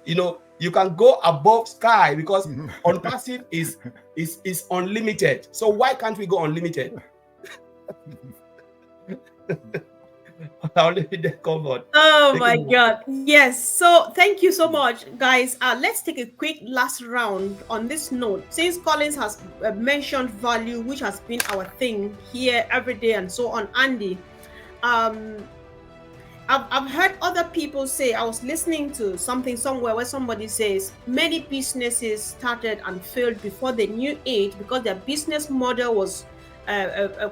You know, you can go above sky, because ONPASSIVE is unlimited. So why can't we go unlimited? I'll leave it there, covered. Oh my God. Yes. So thank you so much, guys. Let's take a quick last round on this note. Since Collins has mentioned value, which has been our thing here every day and so on, Andy, I've heard other people say, I was listening to something somewhere where somebody says many businesses started and failed before they knew it, because their business model was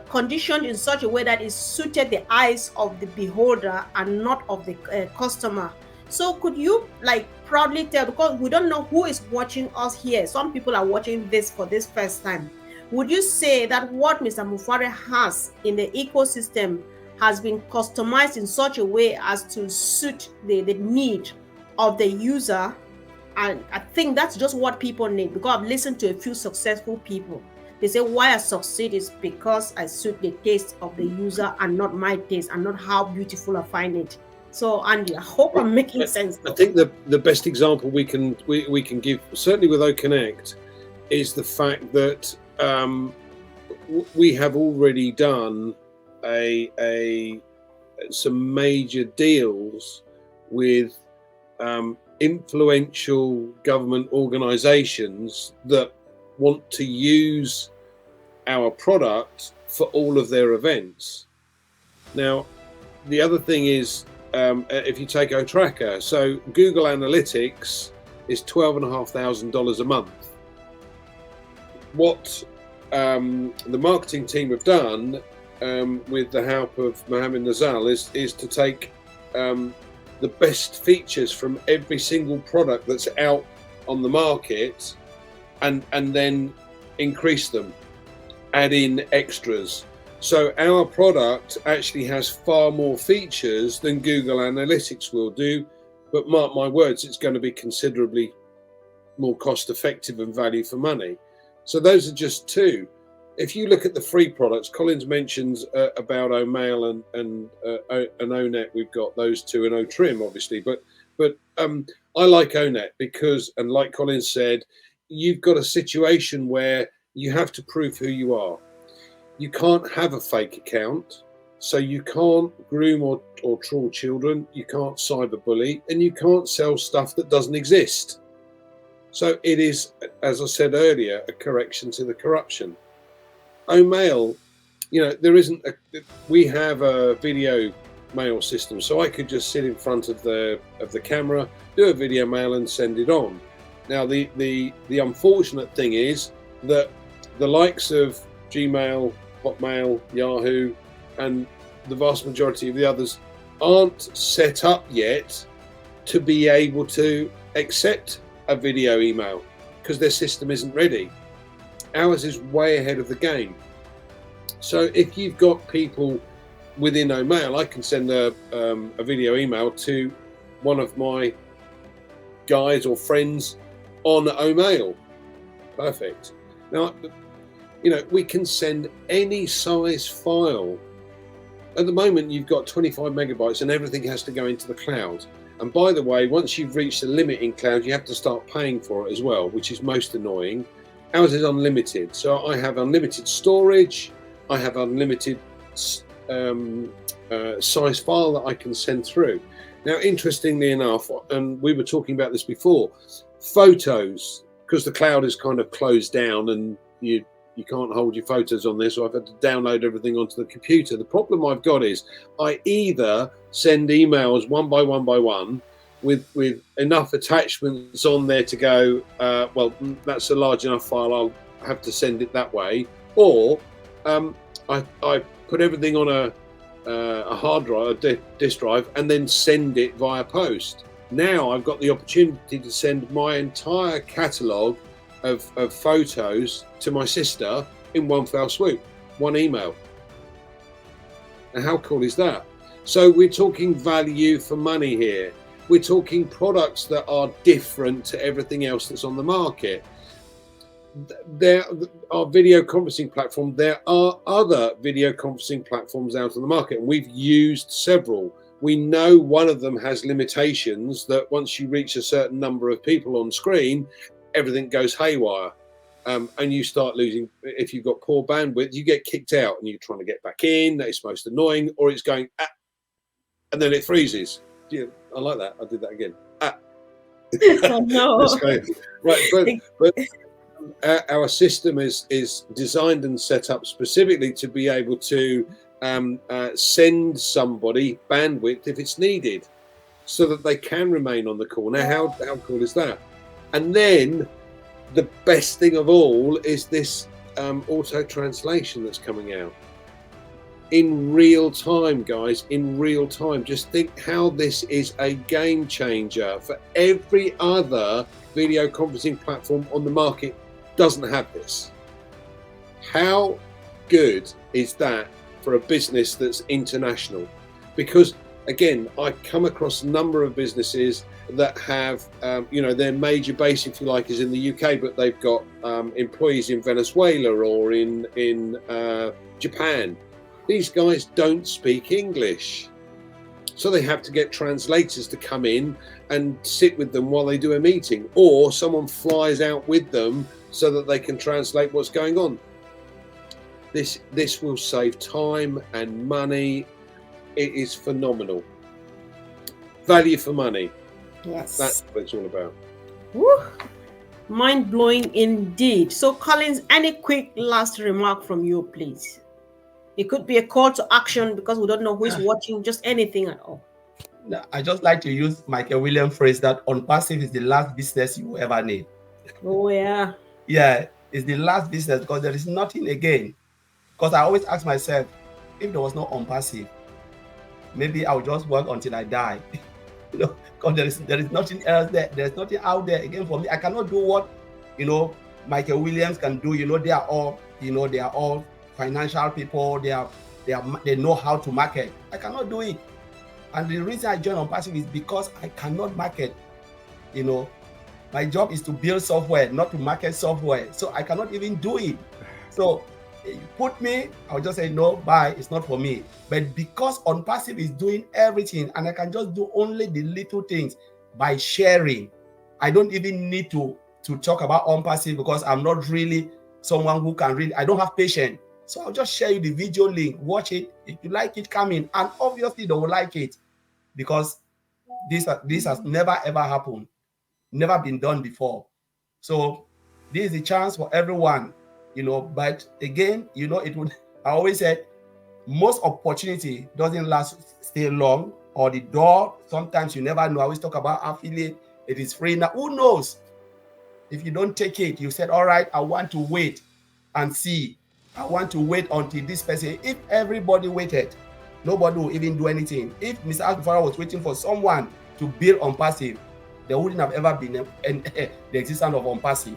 conditioned in such a way that it suited the eyes of the beholder and not of the customer. So could you like proudly tell, because we don't know who is watching us here, some people are watching this for this first time, would you say that what Mr. Mufareh has in the ecosystem has been customized in such a way as to suit the need of the user? And I think that's just what people need, because I've listened to a few successful people. They say why I succeed is because I suit the taste of the user and not my taste, and not how beautiful I find it. So Andy, I hope I'm making sense. I think the best example we can give, certainly with OConnect, is the fact that we have already done some major deals with influential government organizations that want to use our product for all of their events. Now, the other thing is, if you take OTracker, so Google Analytics is $12,500 a month. What the marketing team have done, with the help of Mohammed Nazal, is to take the best features from every single product that's out on the market, and then increase them, add in extras. So our product actually has far more features than Google Analytics will do, but mark my words, it's going to be considerably more cost effective and value for money. So those are just two. If you look at the free products, Collins mentions about OMail and ONet, we've got those two, and OTrim obviously, but I like ONet because, and like Collins said, you've got a situation where you have to prove who you are. You can't have a fake account, so you can't groom or troll children, you can't cyberbully, and you can't sell stuff that doesn't exist. So it is, as I said earlier, a correction to the corruption. OMail, you know, there isn't we have a video mail system. So I could just sit in front of the camera, do a video mail, and send it on. Now the unfortunate thing is that the likes of Gmail, Hotmail, Yahoo, and the vast majority of the others aren't set up yet to be able to accept a video email because their system isn't ready. Ours is way ahead of the game. So if you've got people within OMail, I can send a video email to one of my guys or friends on OMail. Perfect. Now, you know, we can send any size file. At the moment, you've got 25 megabytes and everything has to go into the cloud. And by the way, once you've reached the limit in cloud, you have to start paying for it as well, which is most annoying. Ours is unlimited. So I have unlimited storage. I have unlimited size file that I can send through. Now, interestingly enough, and we were talking about this before, photos, because the cloud is kind of closed down and you can't hold your photos on this, so I've had to download everything onto the computer. The problem I've got is I either send emails one by one with enough attachments on there to go, well, that's a large enough file, I'll have to send it that way, or I put everything on a hard drive, a disk drive, and then send it via post. Now I've got the opportunity to send my entire catalogue of photos to my sister in one fell swoop, one email. And how cool is that? So we're talking value for money here. We're talking products that are different to everything else that's on the market. There are video conferencing platform. There are other video conferencing platforms out on the market, and we've used several. We know one of them has limitations that once you reach a certain number of people on screen, everything goes haywire, and you start losing. If you've got poor bandwidth, you get kicked out and you're trying to get back in. That's most annoying, or it's going and then it freezes. Yeah, I like that. I did that again. Oh, no. Right, but our system is designed and set up specifically to be able to send somebody bandwidth if it's needed, so that they can remain on the call. Now, how cool is that? And then the best thing of all is this auto translation that's coming out in real time, guys, in real time. Just think how this is a game changer for every other video conferencing platform on the market. Doesn't have this. How good is that for a business that's international? Because again, I come across a number of businesses that have, you know, their major base, if you like, is in the UK, but they've got employees in Venezuela or in Japan. These guys don't speak English, so they have to get translators to come in and sit with them while they do a meeting, or someone flies out with them so that they can translate what's going on. This will save time and money. It is phenomenal. Value for money. Yes. That's what it's all about. Woo. Mind-blowing indeed. So, Collins, any quick last remark from you, please? It could be a call to action because we don't know who is watching, just anything at all. I just like to use Michael Williams' phrase that ONPASSIVE is the last business you will ever need. Oh, yeah. Yeah, it's the last business because there is nothing again. Because I always ask myself, if there was no ONPASSIVE, maybe I'll just work until I die. You know, because there is nothing else there. There's nothing out there again for me. I cannot do what, you know, Michael Williams can do. You know, they are all financial people. They know how to market. I cannot do it. And the reason I joined ONPASSIVE is because I cannot market. You know, my job is to build software, not to market software. So I cannot even do it. So you put me, I'll just say, no, bye, it's not for me. But because ONPASSIVE is doing everything and I can just do only the little things by sharing, I don't even need to talk about ONPASSIVE because I'm not really someone who can read. I don't have patience. So I'll just share you the video link, watch it. If you like it, come in. And obviously they will like it because this has never ever happened, never been done before. So this is a chance for everyone, you know. But again, you know, I always said most opportunity doesn't stay long, or the door, sometimes you never know. I always talk about affiliate. It is free. Now, who knows? If you don't take it, you said, all right, I want to wait and see. I want to wait until this person. If everybody waited, nobody will even do anything. If Mr. Mufareh was waiting for someone to build ONPASSIVE, there wouldn't have ever been the existence of ONPASSIVE.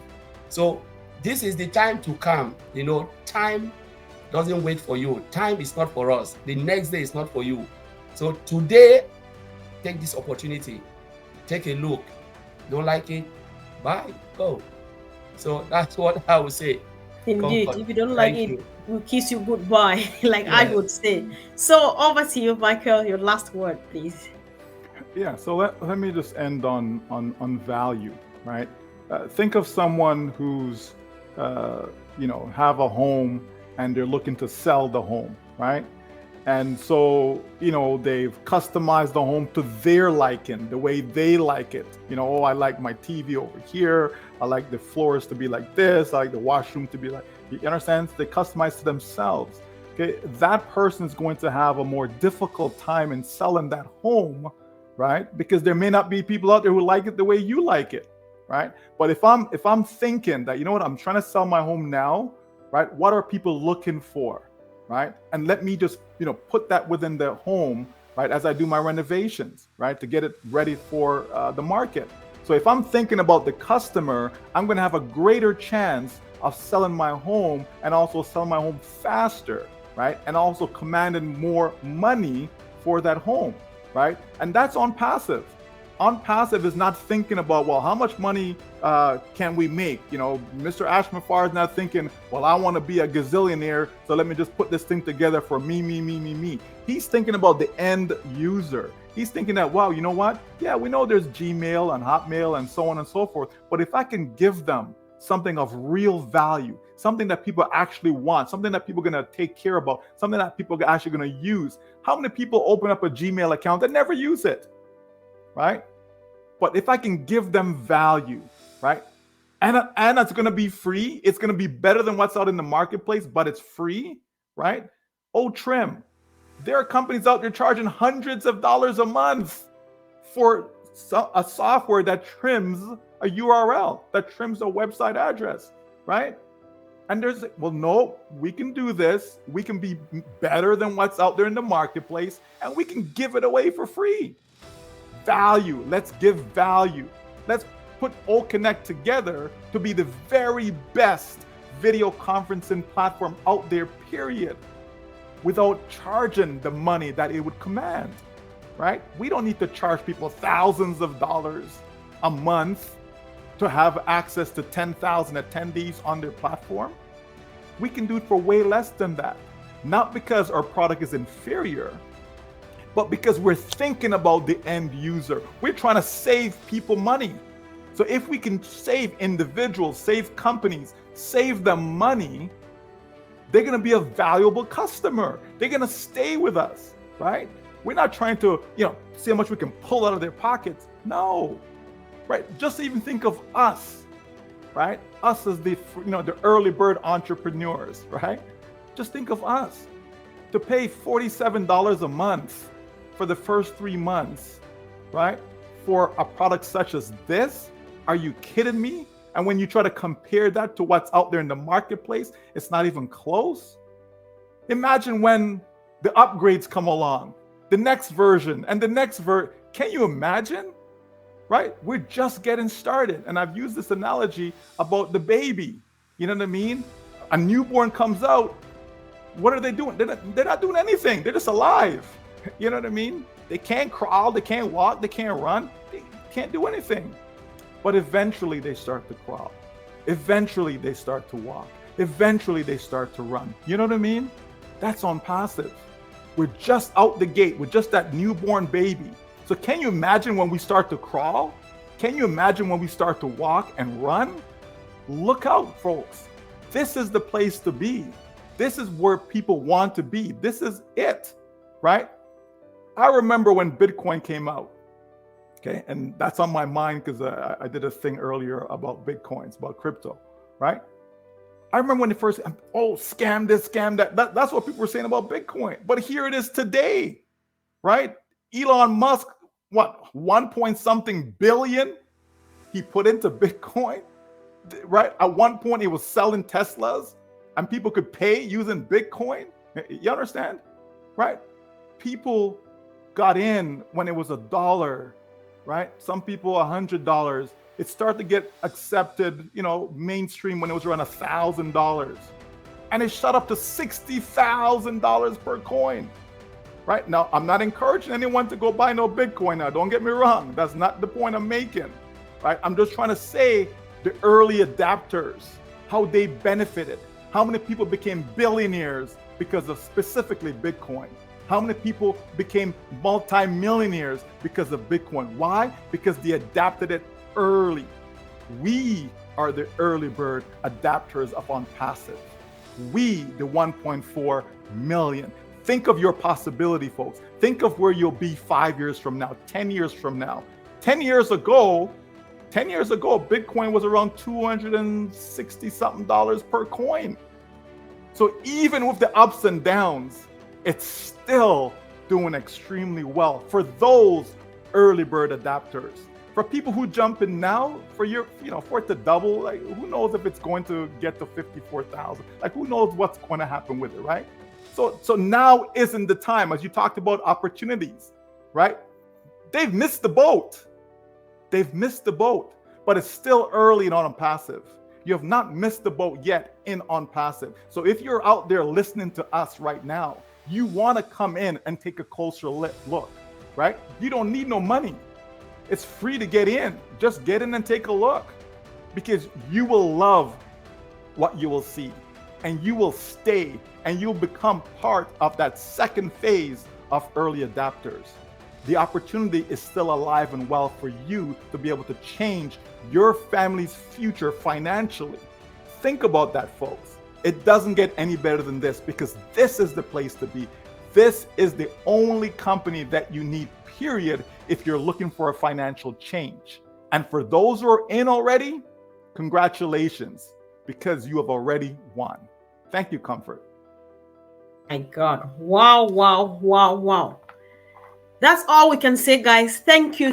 So this is the time to come. You know, time doesn't wait for you. Time is not for us. The next day is not for you. So today, take this opportunity. Take a look. Don't like it? Bye. Go. So that's what I would say. Indeed. Comfort. If you don't like it, we'll kiss you goodbye, like I would say. So over to you, Michael. Your last word, please. Yeah, so let me just end on value, right? Think of someone who's, have a home and they're looking to sell the home, right? And so, they've customized the home to their liking, the way they like it. Oh, I like my TV over here. I like the floors to be like this. I like the washroom to be like, you understand? They customize to themselves. Okay, that person is going to have a more difficult time in selling that home, right? Because there may not be people out there who like it the way you like it, right? But if I'm thinking that, I'm trying to sell my home now, right? What are people looking for, right? And let me just, put that within the home, right? As I do my renovations, right? To get it ready for the market. So if I'm thinking about the customer, I'm going to have a greater chance of selling my home and also selling my home faster, right? And also commanding more money for that home, right? And that's ONPASSIVE. ONPASSIVE is not thinking about, well, how much money can we make? Mr. Mufareh is not thinking, well, I want to be a gazillionaire, so let me just put this thing together for me. He's thinking about the end user. He's thinking that, wow, you know what? Yeah, we know there's Gmail and Hotmail and so on and so forth, but if I can give them something of real value, something that people actually want, something that people are going to take care about, something that people are actually going to use. How many people open up a Gmail account that never use it, right? But if I can give them value, right? And it's going to be free. It's going to be better than what's out in the marketplace, but it's free, right? OTrim. There are companies out there charging hundreds of dollars a month for a software that trims a URL, that trims a website address, right? And there's, well, no, we can do this. We can be better than what's out there in the marketplace, and we can give it away for free. Value. Let's give value. Let's put OConnect together to be the very best video conferencing platform out there, period, without charging the money that it would command, right? We don't need to charge people thousands of dollars a month to have access to 10,000 attendees on their platform. We can do it for way less than that. Not because our product is inferior, but because we're thinking about the end user. We're trying to save people money. So if we can save individuals, save companies, save them money, they're going to be a valuable customer. They're going to stay with us, right? We're not trying to, see how much we can pull out of their pockets. No, right? Just even think of us, right? Us as the early bird entrepreneurs, right? Just think of us. To pay $47 a month for the first 3 months, right? For a product such as this, are you kidding me? And when you try to compare that to what's out there in the marketplace, it's not even close. Imagine when the upgrades come along, the next version and the next version. Can you imagine? Right? We're just getting started. And I've used this analogy about the baby. You know what I mean? A newborn comes out. What are they doing? They're not doing anything. They're just alive. You know what I mean? They can't crawl. They can't walk. They can't run. They can't do anything. But eventually they start to crawl. Eventually they start to walk. Eventually they start to run. You know what I mean? That's ONPASSIVE. We're just out the gate. We're just that newborn baby. So can you imagine when we start to crawl? Can you imagine when we start to walk and run? Look out, folks. This is the place to be. This is where people want to be. This is it, right? I remember when Bitcoin came out. Okay, and that's on my mind because I did a thing earlier about Bitcoins, about crypto, right? I remember when the first, oh, scam this, scam that. That's what people were saying about Bitcoin. But here it is today, right? Elon Musk, what, 1 point something billion he put into Bitcoin, right? At one point, he was selling Teslas and people could pay using Bitcoin. You understand, right? People got in when it was $1, right? Some people $100. It started to get accepted, you know, mainstream when it was around $1,000, and it shot up to $60,000 per coin. Right now, I'm not encouraging anyone to go buy no Bitcoin now. Don't get me wrong. That's not the point I'm making. Right? I'm just trying to say the early adapters, how they benefited, how many people became billionaires because of specifically Bitcoin. How many people became multi-millionaires because of Bitcoin? Why? Because they adapted it early. We are the early bird adapters of ONPASSIVE. We, the 1.4 million. Think of your possibility, folks. Think of where you'll be 5 years from now, 10 years from now. 10 years ago, Bitcoin was around $260 something per coin. So even with the ups and downs, it's still doing extremely well for those early bird adapters. For people who jump in now, for your, you know, for it to double, like who knows if it's going to get to 54,000? Like who knows what's going to happen with it, right? So now isn't the time, as you talked about opportunities, right? They've missed the boat. They've missed the boat, but it's still early in ONPASSIVE. You have not missed the boat yet in ONPASSIVE. So if you're out there listening to us right now, you want to come in and take a closer look, right? You don't need no money. It's free to get in. Just get in and take a look, because you will love what you will see, and you will stay, and you'll become part of that second phase of early adapters. The opportunity is still alive and well for you to be able to change your family's future financially. Think about that, folks. It doesn't get any better than this, because this is the place to be. This is the only company that you need, period, if you're looking for a financial change. And for those who are in already, congratulations, because you have already won. Thank you, Comfort. My God. Wow, wow, wow, wow. That's all we can say, guys. Thank you,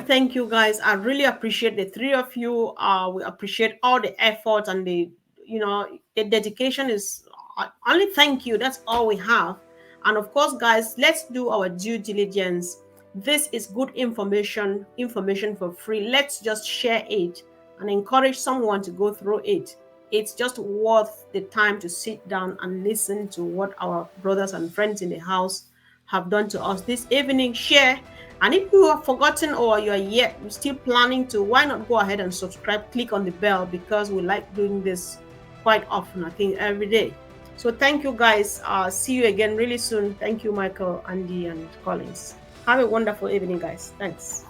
guys. I really appreciate the three of you. We appreciate all the effort and the, you know, the dedication is only thank you. That's all we have. And of course, guys, let's do our due diligence. This is good information for free. Let's just share it and encourage someone to go through it. It's just worth the time to sit down and listen to what our brothers and friends in the house have done to us this evening. Share. And if you have forgotten or you are yet still planning to, why not go ahead and subscribe, click on the bell, because we like doing this quite often, I think every day. So thank you, guys. See you again really soon. Thank you, Michael, Andy, and Collins. Have a wonderful evening, guys. Thanks.